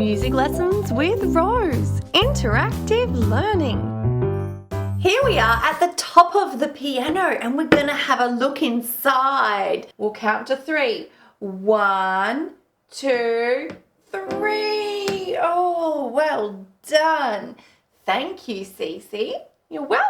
Music Lessons with Rose, interactive learning. Here we are at the top of the piano and we're going to have a look inside. We'll count to 3. 1, 2, 3. Oh, well done. Thank you, Cece. You're welcome.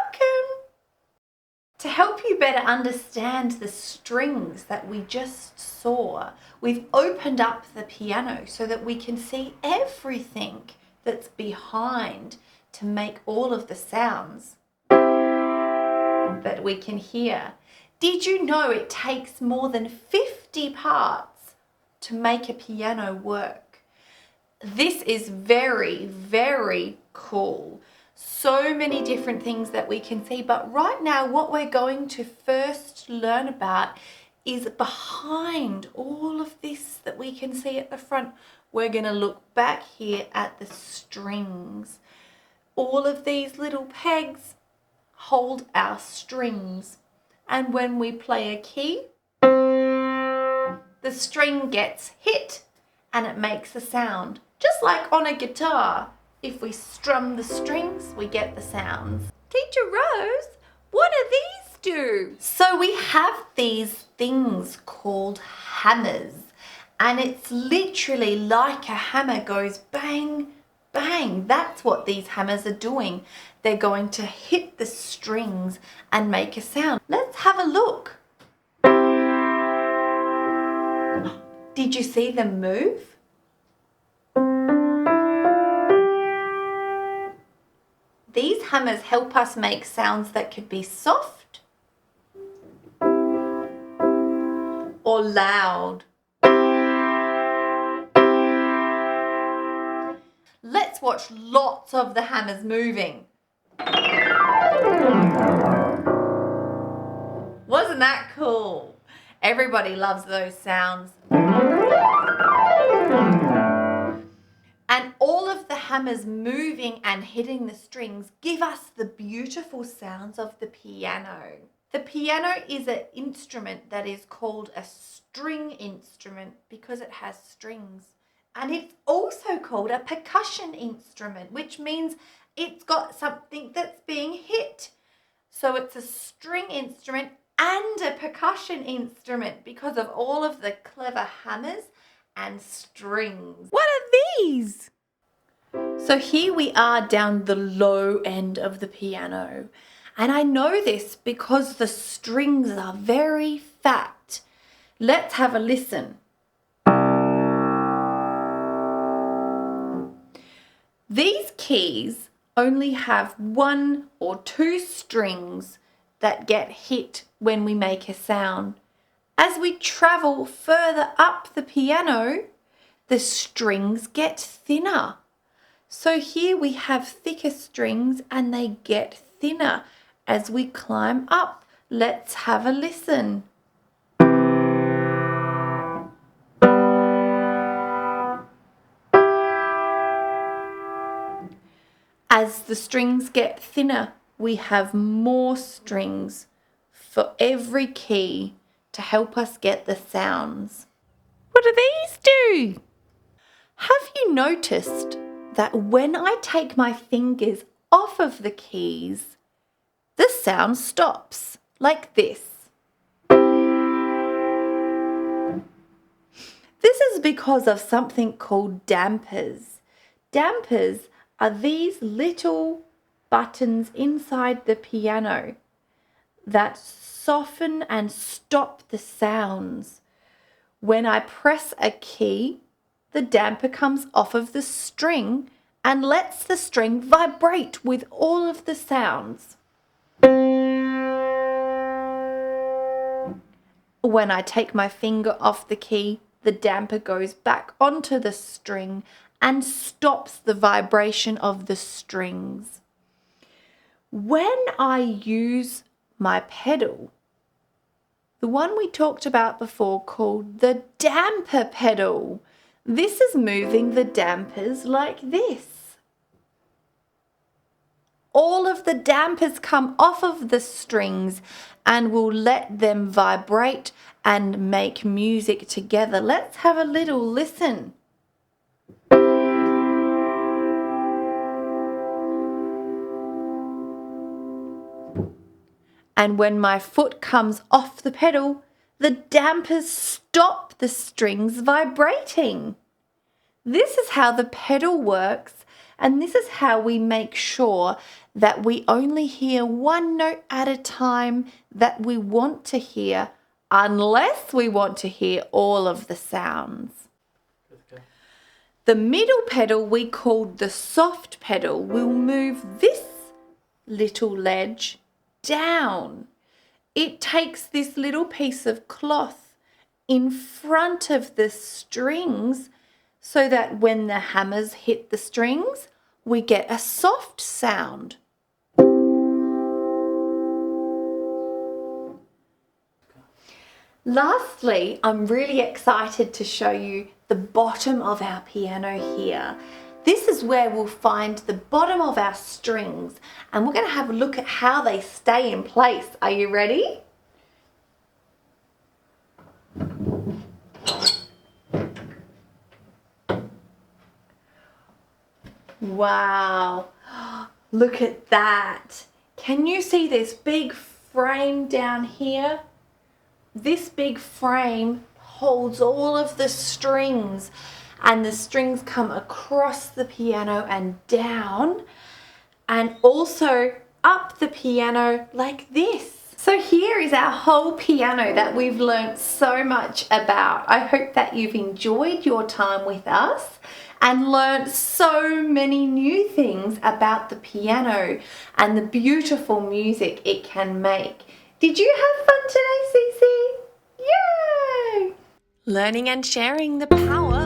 To help you better understand the strings that we just saw, we've opened up the piano so that we can see everything that's behind to make all of the sounds that we can hear. Did you know it takes more than 50 parts to make a piano work? This is very, very cool. So many different things that we can see, but right now what we're going to first learn about is behind all of this that we can see at the front. We're going to look back here at the strings. All of these little pegs hold our strings, and when we play a key, the string gets hit and it makes a sound, just like on a guitar. If we strum the strings, we get the sounds. Teacher Rose, what do these do? So we have these things called hammers, and it's literally like a hammer goes bang, bang. That's what these hammers are doing. They're going to hit the strings and make a sound. Let's have a look. Did you see them move? These hammers help us make sounds that could be soft or loud. Let's watch lots of the hammers moving. Wasn't that cool? Everybody loves those sounds. And all of the hammers moving and hitting the strings give us the beautiful sounds of the piano. The piano is an instrument that is called a string instrument because it has strings. And it's also called a percussion instrument, which means it's got something that's being hit. So it's a string instrument and a percussion instrument because of all of the clever hammers and strings. What are these? So here we are down the low end of the piano. And I know this because the strings are very fat. Let's have a listen. These keys only have 1 or 2 strings that get hit when we make a sound. As we travel further up the piano, the strings get thinner. So here we have thicker strings and they get thinner as we climb up. Let's have a listen. As the strings get thinner, we have more strings for every key to help us get the sounds. What do these do? Have you noticed that when I take my fingers off of the keys, the sound stops like this? This is because of something called dampers. Dampers are these little buttons inside the piano that soften and stop the sounds. When I press a key, the damper comes off of the string and lets the string vibrate with all of the sounds. When I take my finger off the key, the damper goes back onto the string and stops the vibration of the strings. When I use my pedal, the one we talked about before called the damper pedal, this is moving the dampers like this. All of the dampers come off of the strings and we'll let them vibrate and make music together. Let's have a little listen. And when my foot comes off the pedal, the dampers stop the strings vibrating. This is how the pedal works, and this is how we make sure that we only hear one note at a time that we want to hear, unless we want to hear all of the sounds. The middle pedal we called the soft pedal will move this little ledge down. It takes this little piece of cloth in front of the strings so that when the hammers hit the strings, we get a soft sound. Lastly, I'm really excited to show you the bottom of our piano here. This is where we'll find the bottom of our strings, and we're going to have a look at how they stay in place. Are you ready? Wow, look at that. Can you see this big frame down here? This big frame holds all of the strings, and the strings come across the piano and down, and also up the piano like this. So here is our whole piano that we've learned so much about. I hope that you've enjoyed your time with us and learned so many new things about the piano and the beautiful music it can make. Did you have fun today, Cece? Yay! Learning and sharing the power